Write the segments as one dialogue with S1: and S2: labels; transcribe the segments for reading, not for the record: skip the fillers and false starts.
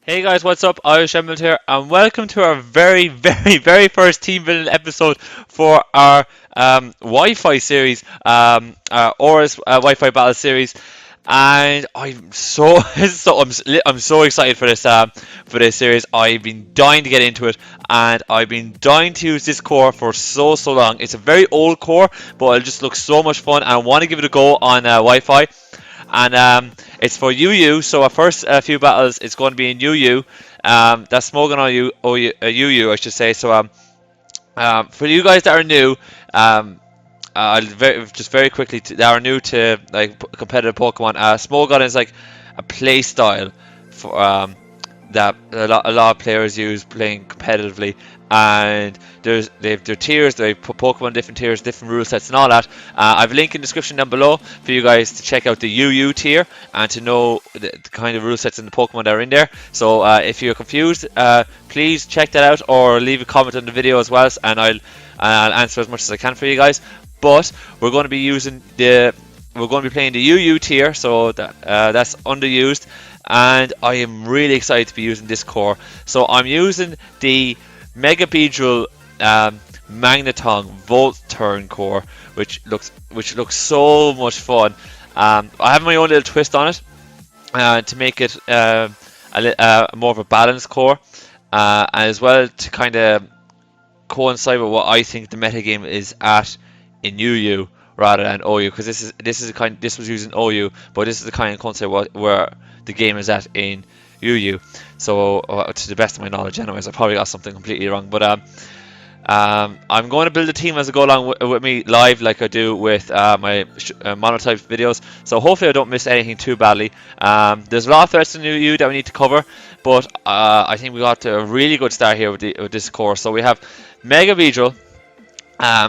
S1: Hey guys, what's up? IrishEmerald here, and welcome to our very first team building episode for our Wi-Fi series, our Aura's Wi-Fi Battle series. And I'm so I'm so excited for this series. I've been dying to get into it, and I've been dying to use this core for so long. It's a very old core, but it just looks so much fun, and I want to give it a go on Wi-Fi. And it's for UU. So our first few battles, it's going to be in UU. That's Smogon on UU, I should say. So for you guys that are new, just very quickly that are new to like competitive Pokemon. Smogon is like a play style for that a lot of players use playing competitively, and they've their tiers, they put Pokemon different tiers, different rule sets, and all that. I've a link in the description down below for you guys to check out the UU tier and to know the kind of rule sets and the Pokemon that are in there. So if you're confused, please check that out or leave a comment on the video as well, and I'll answer as much as I can for you guys. But we're going to be playing the UU tier, so that's underused. And I am really excited to be using this core. So I'm using the Mega Beedrill Magneton Volt Turn core, which looks so much fun. I have my own little twist on it to make it more of a balanced core, and as well to kind of coincide with what I think the metagame is at in UU rather than OU, because this was using OU, but this is the kind of concept where the game is at in UU. So to the best of my knowledge, anyways, I probably got something completely wrong. But I'm going to build a team as I go along with me live, like I do with my monotype videos. So hopefully I don't miss anything too badly. There's a lot of threats in UU that we need to cover, but I think we got a really good start here with this core. So we have Mega Beedrill.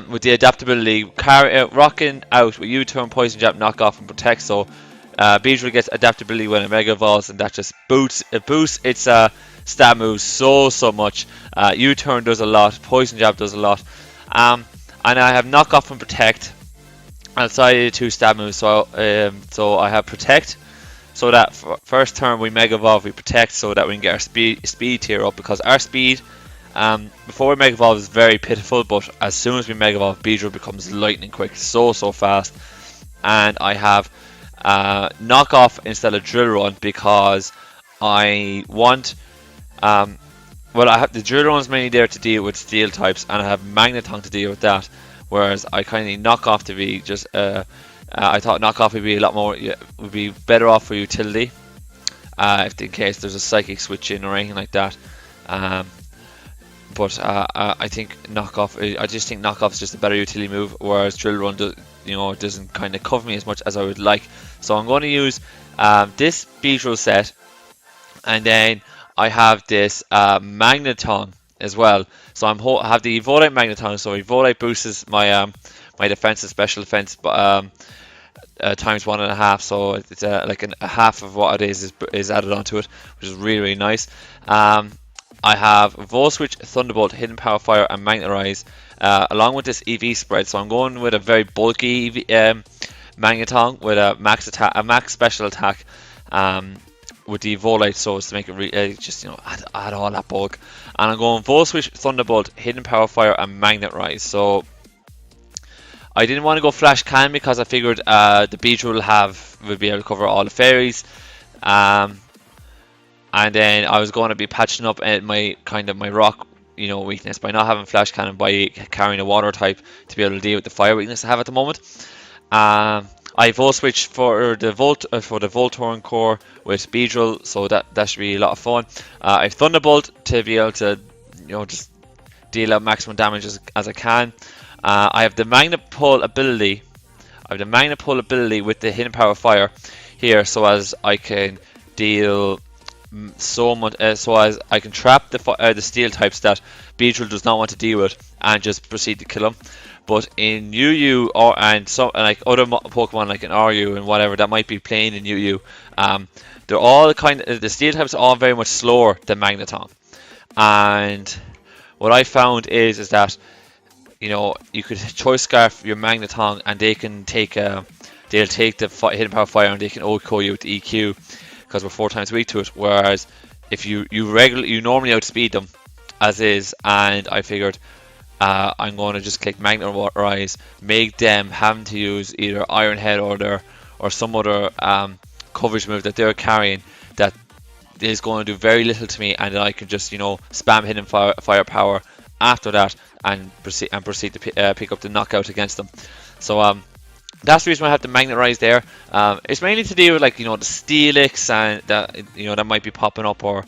S1: With the adaptability, rocking out with U-turn, Poison Jab, knock off, and protect. So Beedrill gets adaptability when it Mega Evolves, and that just boosts its stat moves so much. U-turn does a lot, Poison Jab does a lot, and I have knock off and protect outside of the two stat moves. So I have protect, so that first turn we Mega Evolve, we protect, so that we can get our speed tier up, because our speed before we Mega Evolve is very pitiful, but as soon as we Mega Evolve, Beedrill becomes lightning quick, so fast. And I have knock off instead of drill run, because I want I have the drill run is mainly there to deal with steel types, and I have Magneton to deal with that, whereas I kind of need knock off to be just I thought knock off would be a lot more, would be better off for utility, if in case there's a psychic switch in or anything like that. But I think I just think knockoff is just a better utility move, whereas drill run doesn't kind of cover me as much as I would like. So I'm going to use this Beedrill set, and then I have this Magneton as well. So I have the Evolite Magneton. So Evolite boosts my my defense and special defense, but times 1.5. So it's like a half of what it is added onto it, which is really nice. I have Volt Switch, Thunderbolt, Hidden Power Fire, and Magnetize, along with this EV spread. So I'm going with a very bulky Magneton with a max special attack, with the Volite, so as to make it just add all that bulk. And I'm going Volt Switch, Thunderbolt, Hidden Power Fire, and Magnetize. So I didn't want to go Flash Cannon because I figured the Beedrill would be able to cover all the fairies. And then I was going to be patching up at my rock, weakness by not having Flash Cannon, by carrying a water type to be able to deal with the fire weakness I have at the moment. I Volt Switch for the Voltorn core with Beedrill, so that should be a lot of fun. I have Thunderbolt to be able to just deal out maximum damage as I can. I have the Magnet Pull ability. with the Hidden Power Fire here, so as I can deal so much, so as I can trap the steel types that Beedrill does not want to deal with, and just proceed to kill them. But in UU and other Pokemon like in RU and whatever that might be playing in UU, they're all the steel types are all very much slower than Magneton. And what I found is that you could choice scarf your Magneton, and they can they'll take the Hidden Power Fire, and they can OHKO you with the EQ, because we're 4 times weak to it. Whereas if you normally outspeed them as is, and I figured I'm going to just click Magnetize, make them having to use either Iron Head or some other coverage move that they're carrying that is going to do very little to me, and then I can just spam hidden firepower after that and proceed to pick up the knockout against them. So that's the reason why I have the Magnetize there. It's mainly to deal with the Steelix and that might be popping up, or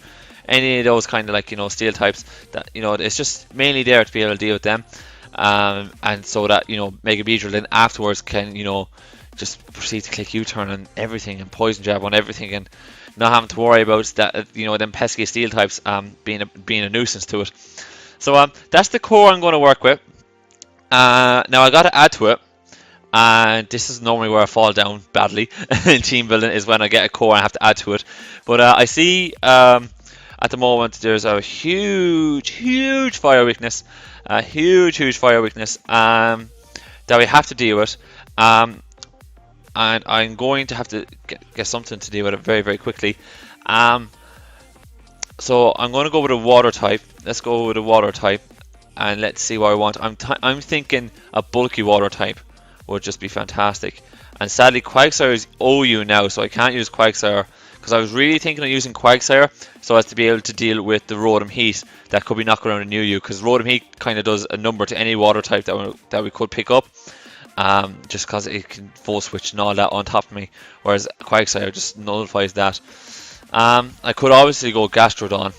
S1: any of those kind of steel types that it's just mainly there to be able to deal with them, and so that Mega Beedrill then afterwards can just proceed to click U-turn on everything and poison jab on everything, and not having to worry about that them pesky steel types being a nuisance to it. So that's the core I'm going to work with. Now I got to add to it, and this is normally where I fall down badly in team building, is when I get a core and I have to add to it. But I see at the moment there's a huge fire weakness, that we have to deal with, and I'm going to have to get something to deal with it very quickly. So I'm going to go with a water type. Let's go with a water type, and let's see what I want. I'm thinking a bulky water type would just be fantastic. And sadly, Quagsire is OU now, so I can't use Quagsire, because I was really thinking of using Quagsire so as to be able to deal with the Rotom Heat that could be knocking around a new UU, because Rotom Heat kind of does a number to any water type that we could pick up, just because it can full switch and all that on top of me, whereas Quagsire just nullifies that. I could obviously go Gastrodon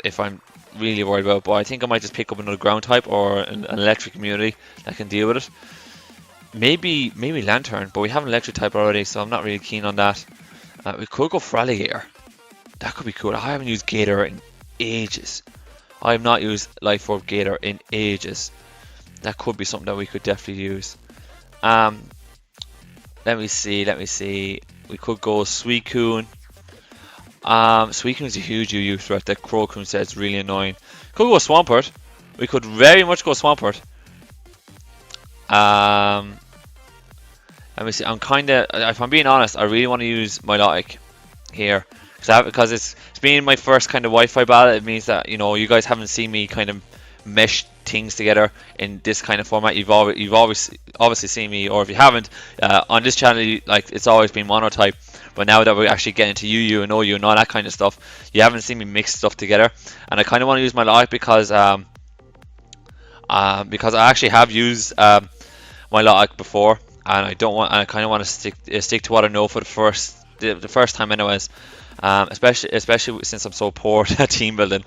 S1: if I'm really worried about it, but I think I might just pick up another ground type or an electric immunity that can deal with it. Maybe Lantern, but we have an electric type already, so I'm not really keen on that. We could go Fraligator. That could be cool. I haven't used Gator in ages. I have not used Life Orb Gator in ages. That could be something that we could definitely use. Let me see. We could go Suicune. Suicune is a huge UU threat that Crowcoon said it's really annoying. Could go Swampert. We could very much go Swampert. Let me see. If I'm being honest, I really want to use Malik here, because it's being my first kind of Wi-Fi battle. It means that you guys haven't seen me kind of mesh things together in this kind of format. You've obviously seen me, or if you haven't, on this channel, it's always been monotype. But now that we're actually getting to UU and OU and all that kind of stuff, you haven't seen me mix stuff together. And I kind of want to use Malik because I actually have used Malik before, and I kind of want to stick to what I know for the first time, anyways. Especially since I'm so poor at team building.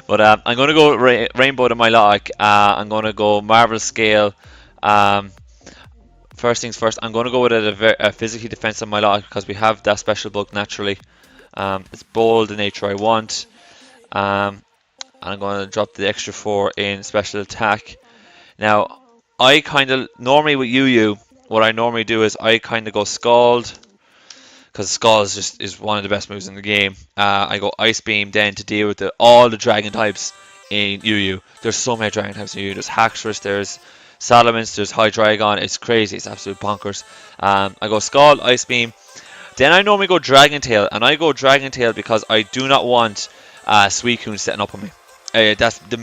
S1: But I'm going to go Rainbow to Malik. I'm going to go Marvel Scale. First things first, I'm going to go with a physically defensive Malik, because we have that special bug naturally. It's bold the nature I want. And I'm going to drop the extra 4 in special attack. Now, I kind of normally with UU, what I normally do is I kind of go Scald, because Scald is one of the best moves in the game. I go Ice Beam then to deal with all the dragon types in UU. There's so many dragon types in UU. There's Haxorus, there's Salamence, there's Hydreigon. It's crazy. It's absolute bonkers. I go Scald, Ice Beam. Then I normally go Dragon Tail, and I go Dragon Tail because I do not want Suicune setting up on me. That's the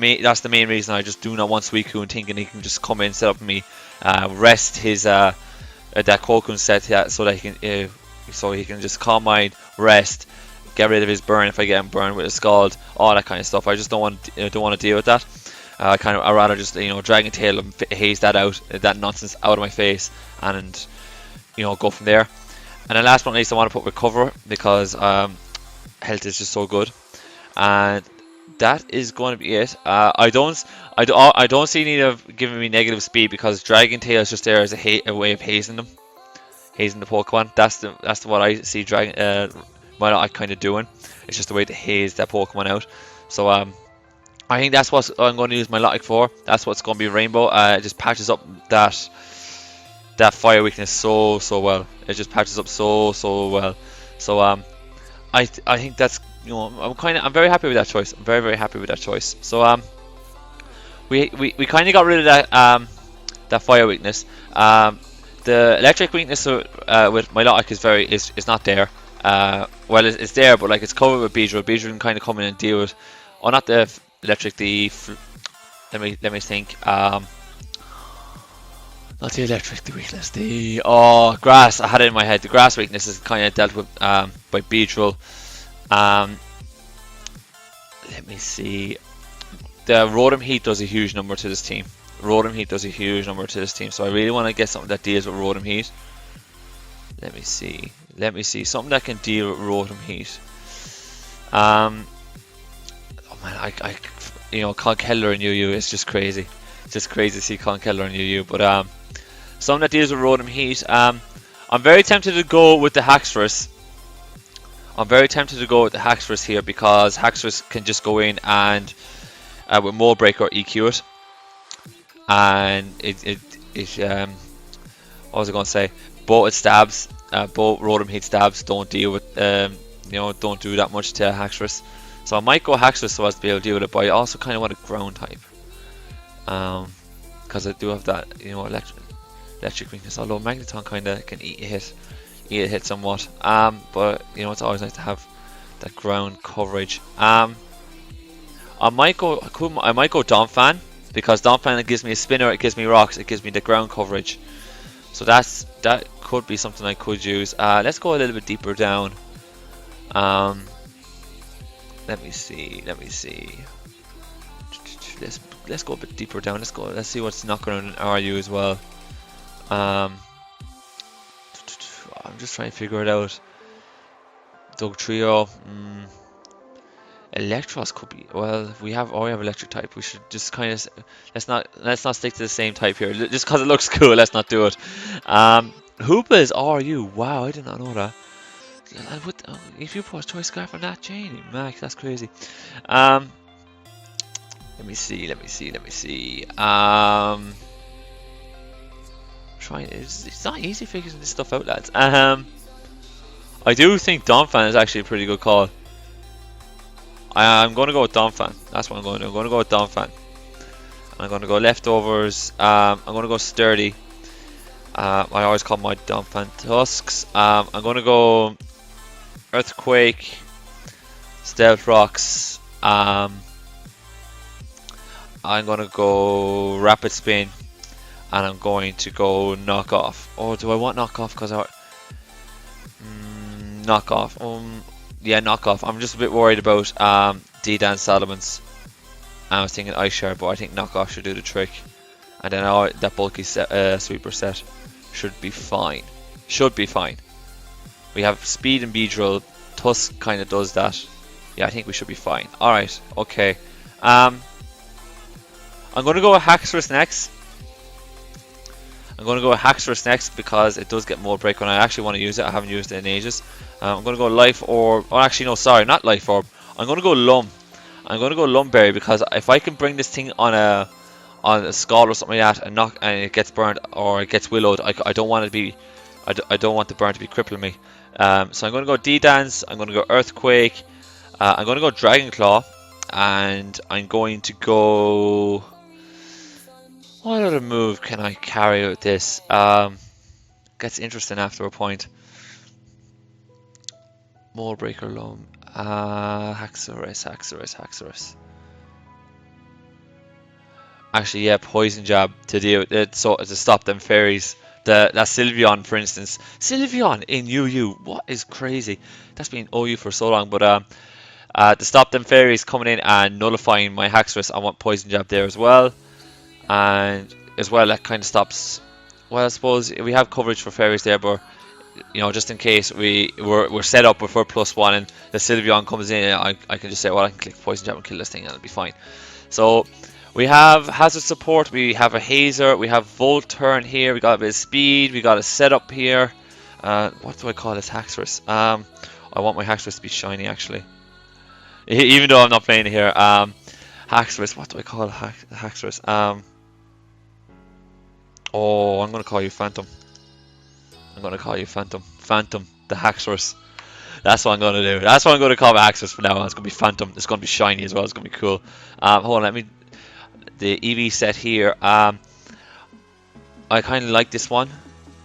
S1: main reason. I just do not want Suicune thinking he can just come in, set up on me, rest his that Kokun set, so that he can just calm mind, rest, get rid of his burn if I get him burned with a Scald, all that kind of stuff. I just don't want to deal with that. I'd rather just Dragon Tail and haze that nonsense out of my face, and go from there. And then last but not least, I want to put Recover, because health is just so good, and that is going to be it. I don't see need of giving me negative speed, because Dragon Tail is just there as a way of hazing the Pokemon. That's what I see Malik kind of doing. It's just a way to haze that Pokemon out. So I think that's what I'm going to use Malik for. That's what's going to be Rainbow. It just patches up that fire weakness so well. It just patches up so well. So I think that's I'm very happy with that choice. I'm very happy with that choice. So we kind of got rid of that fire weakness. The electric weakness with Malik is not there. well, it's there, but like it's covered with Beedrill. Beedrill can kind of come in and deal with, oh, not the electric, let me think. Not the electric, the weakness, the grass. I had it in my head. The grass weakness is kind of dealt with by Beedrill. Let me see. The Rotom Heat does a huge number to this team. Rotom Heat does a huge number to this team. So I really want to get something that deals with Rotom Heat. Let me see. Something that can deal with Rotom Heat. Oh man, I you know, Conkeldurr and UU is just crazy. It's just crazy to see Conkeldurr and UU. But something that deals with Rotom Heat. I'm very tempted to go with the Haxorus. Here because Haxorus can just go in and with Mold Breaker EQ it. And it what was I going to say? Both stabs, both Rotom Heat stabs don't deal with you know, don't do that much to Haxorus. So I might go Haxorus so as to be able to deal with it, but I also kind of want a ground type. Because I do have that, you know, electric weakness. Although Magneton kind of can eat a hit somewhat. But you know, it's always nice to have that ground coverage. I might go Donphan, because Donphan, it gives me a spinner, it gives me rocks, it gives me the ground coverage. So that could be something I could use. Let's go a little bit deeper down. Let me see. Let's go a bit deeper down. Let's see what's knocking around in RU as well. I'm just trying to figure it out. Dugtrio. Electros could be, well, we have electric type. We should just kind of, let's not stick to the same type here. Just because it looks cool, let's not do it. Hoopa is RU. Wow, I did not know that. If you put Choice Scarf on that chain, Max, that's crazy. Let me see. It's not easy figuring this stuff out, lads. I do think Donphan is actually a pretty good call. I'm going to go with Donphan. That's what I'm going to do. I'm going to go with Donphan. I'm going to go leftovers. I'm going to go sturdy. I always call my Donphan tusks. I'm going to go earthquake, stealth rocks. I'm going to go rapid spin, and I'm going to go knock off. Oh, do I want knock off? Because knock off. Yeah, knock off. I'm just a bit worried about D-Dan Salamence. I was thinking Ice Shard, but I think knock off should do the trick. And then that bulky sweeper set should be fine. We have speed and Beedrill. Tusk kind of does that. Yeah, I think we should be fine. Alright, okay. I'm going to go with Haxorus next. Because it does get Mold Breaker and I actually want to use it. I haven't used it in ages. I'm going to go Life Orb. Oh, actually, no, sorry, not Life Orb. I'm going to go Lum. Lumberry, because if I can bring this thing on a Skull or something like that and it gets burned or it gets Willowed, I don't want the burn to be crippling me. So I'm going to go D-Dance. I'm going to go Earthquake. I'm going to go Dragon Claw, and I'm going to go. What other move can I carry with this? Gets interesting after a point. Mold Breaker, Loam, Haxorus. Actually, yeah, Poison Jab to deal with it, so to stop them fairies. That Sylveon, for instance. Sylveon in UU, what is crazy? That's been OU for so long, but to stop them fairies coming in and nullifying my Haxorus, I want Poison Jab there as well. And as well, that kind of stops. Well, I suppose we have coverage for fairies there, but you know, just in case we're set up before +1 and the Sylveon comes in, I can just say, well, I can click Poison Jab and kill this thing and it'll be fine. So we have Hazard Support, we have a Hazer, we have Volt Turn here, we got a bit of speed, we got a setup here. What do I call this Haxorus? I want my Haxorus to be shiny actually, even though I'm not playing it here. Haxorus, what do I call Haxorus? Oh, I'm going to call you Phantom. Phantom, the Haxorus. That's what I'm going to do. That's what I'm going to call my Haxorus from now on. It's going to be Phantom. It's going to be shiny as well. It's going to be cool. Hold on, the EV set here. I kind of like this one.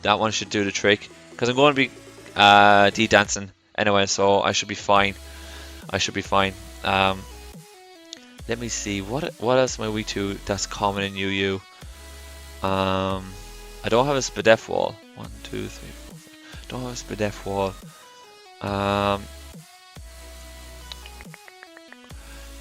S1: That one should do the trick. Because I'm going to be D-dancing anyway, so I should be fine. I should be fine. Let me see what else am I weak to that's common in UU. I don't have a Spadef wall. 1, 2, 3, 4, 5. Don't have a Spadef wall.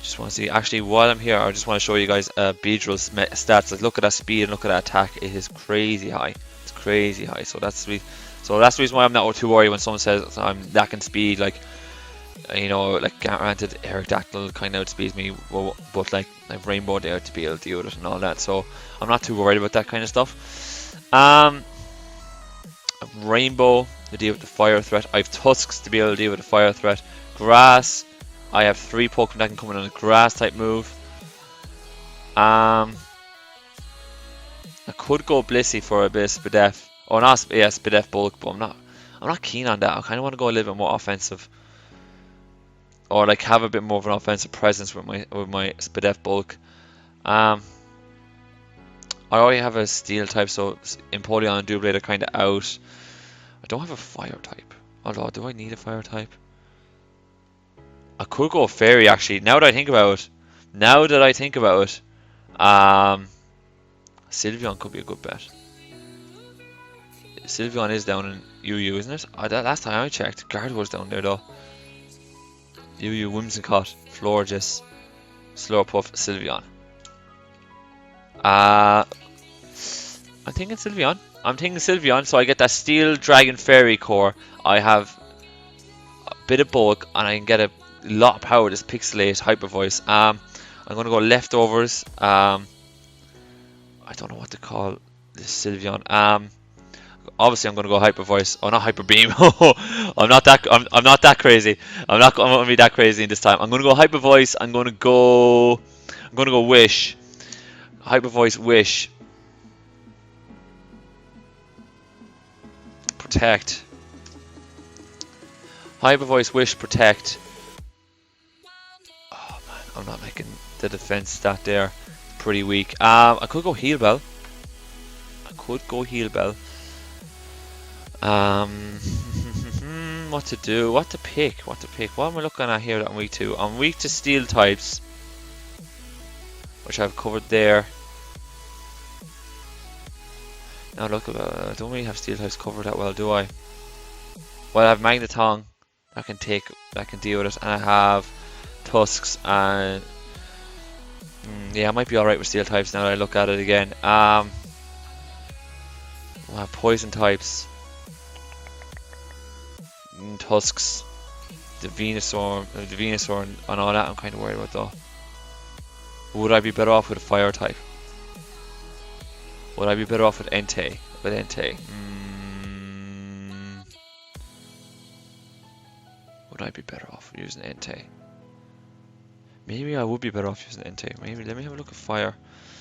S1: Just want to see. Actually, while I'm here, I just want to show you guys Beedrill's stats. Like, look at that speed and look at that attack. It is crazy high. It's crazy high. So that's the reason why I'm not too worried when someone says I'm lacking speed. Like, you know, like granted, Aerodactyl kind of outspeeds me, but like Rainbow there to be able to deal with it and all that. So I'm not too worried about that kind of stuff. Rainbow to deal with the fire threat. I have Tusks to be able to deal with the fire threat. Grass. I have 3 Pokemon that can come in on a grass type move. I could go Blissey for a bit of Spadef. Oh, not yeah, Spadef bulk, but I'm not keen on that. I kind of want to go a little bit more offensive, or like have a bit more of an offensive presence with my Spadef bulk. I already have a steel type, so Empoleon and Doublade are kind of out. I don't have a fire type. Although, do I need a fire type? I could go Fairy actually. Now that I think about it, Sylveon could be a good bet. Sylveon is down in UU, isn't it? Last time I checked, Gardevoir's down there though. UU, Whimsicott, Florges, Slurpuff, Sylveon. I'm thinking Sylveon. So I get that Steel Dragon Fairy core. I have a bit of bulk, and I can get a lot of power with this Pixelate Hyper Voice. I'm gonna go Leftovers. I don't know what to call this Sylveon. Obviously I'm gonna go Hyper Voice. Oh, not Hyper Beam. I'm not that crazy. I'm not gonna be that crazy this time. I'm gonna go Hyper Voice. I'm gonna go Wish. Hyper Voice, Wish. Protect. Hyper Voice, Wish, Protect. Oh man, I'm not making the defense stat there. Pretty weak. I could go Heal Bell. What to do? What to pick? What am I looking at here that I'm weak to? I'm weak to steel types, which I've covered there. Now look, I don't really have steel types covered that well, do I? Well, I have Magneton that can deal with it, and I have Tusks, and yeah, I might be alright with steel types now that I look at it again. We'll have poison types, Tusks, the Venusaur and all that. I'm kind of worried about though. Would I be better off with a fire type? Would I be better off with Entei? Would I be better off using Entei? Maybe I would be better off using Entei. Maybe let me have a look at fire.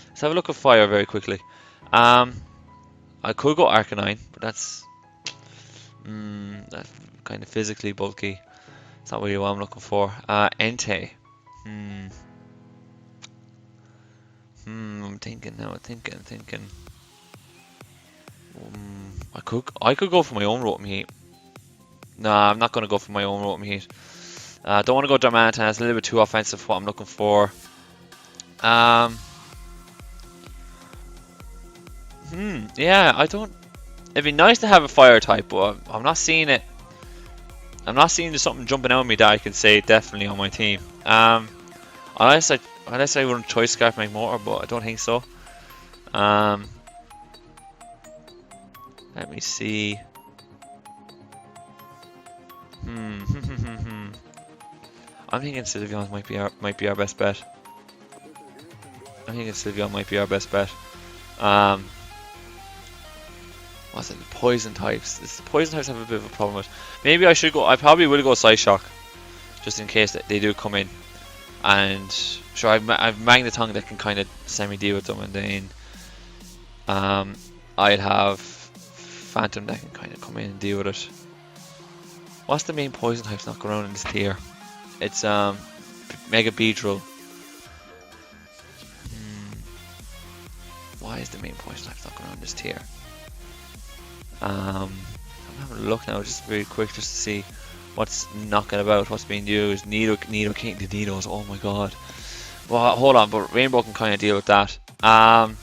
S1: Let's have a look at fire very quickly. I could go Arcanine, but that's kind of physically bulky. It's not really what I'm looking for. Entei. I'm thinking now. I could go for my own Rotom Heat. Nah, I'm not going to go for my own Rotom Heat. Don't want to go Darmanitan. It's a little bit too offensive for what I'm looking for. Yeah, I don't. It'd be nice to have a fire type, but I'm not seeing it. I'm not seeing there's something jumping out at me that I can say definitely on my team. Unless I run Choice Scarf make motor, but I don't think so. Let me see. I'm thinking Sylveon might be our best bet. What's it? The poison types. The poison types have a bit of a problem with. Maybe I should go. I probably will go Psyshock, just in case that they do come in. And sure, I've Magneton that can kind of semi-deal with them, and then I'd have Phantom that can kind of come in and deal with it. What's the main poison types not going around in this tier? It's Mega Beedrill. Why is the main poison types not going around in this tier? I'm having a look now, just very quick, just to see What's knocking about? What's being used? Nido King, the Nidos. Oh my god. Well, hold on, but Rainbow can kind of deal with that. Oh,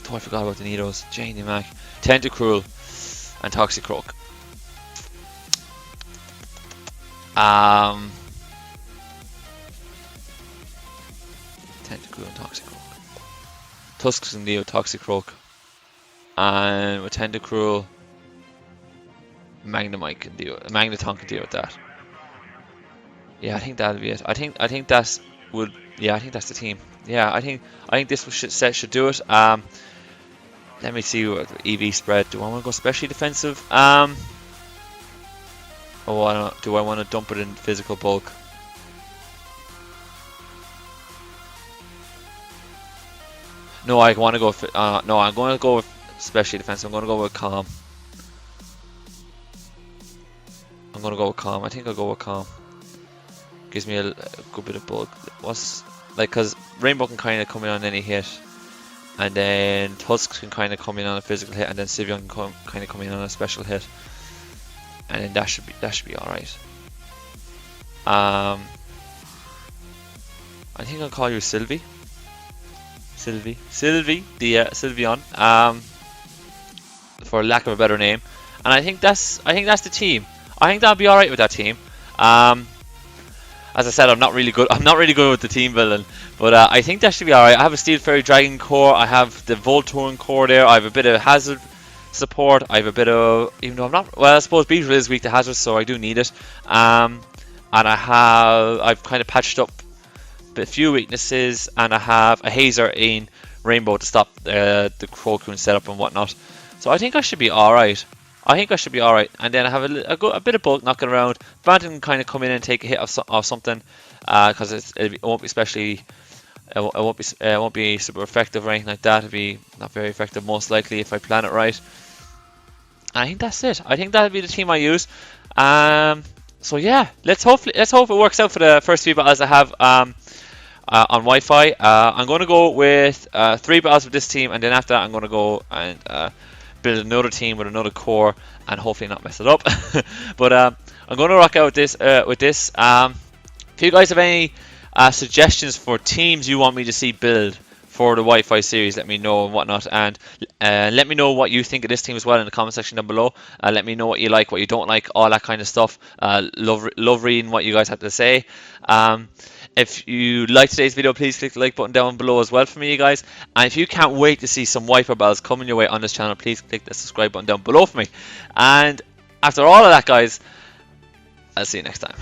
S1: I forgot about the Nidos. Janie Mac, Tentacruel, and Toxicroak. Tentacruel and Toxicroak. Tusks can deal with Toxicroak, and with Tentacruel, Magnemite can deal. Magneton can deal with that. Yeah, I think that'll be it. I think that's would. Yeah, I think that's the team. Yeah, I think this should do it. Let me see what EV spread. Do I want to go specially defensive? Oh, I don't. Do I want to dump it in physical bulk? No, I want to go. No, I'm going to go with specially defensive. I'm going to go with calm. I'm going to go with calm. I think I'll go with calm. Gives me a good bit of bulk. What's like, because Rainbow can kind of come in on any hit, and then Tusk can kind of come in on a physical hit, and then Sylveon can kind of come in on a special hit, and then that should be all right. I think I'll call you Sylvie, the Sylveon, for lack of a better name, and I think that's the team. I think that'll be all right with that team. As I said, I'm not really good with the team building, but I think that should be alright. I have a Steel Fairy Dragon core, I have the Voltorn core there, I have a bit of Hazard support, I have a bit of, even though I'm not, well, I suppose Beedrill is weak to Hazard, so I do need it. And I've kind of patched up a few weaknesses, and I have a Hazer in Rainbow to stop the Crocoon setup and whatnot. So I think I should be alright. And then I have a bit of bulk knocking around. Bantam can kind of come in and take a hit of something, because it won't be super effective or anything like that. It'll be not very effective most likely if I plan it right. And I think that's it. I think that'll be the team I use. So yeah, let's hope it works out for the first few battles I have on Wi-Fi. I'm going to go with 3 battles with this team, and then after that I'm going to go and build another team with another core and hopefully not mess it up. But I'm going to rock out with this. If you guys have any suggestions for teams you want me to see build for the Wi-Fi series, let me know and whatnot, and let me know what you think of this team as well in the comment section down below. Let me know what you like, what you don't like, all that kind of stuff. Love reading what you guys have to say. If you like today's video, please click the like button down below as well for me, you guys. And if you can't wait to see some Wi-Fi battles coming your way on this channel, please click the subscribe button down below for me. And after all of that, guys, I'll see you next time.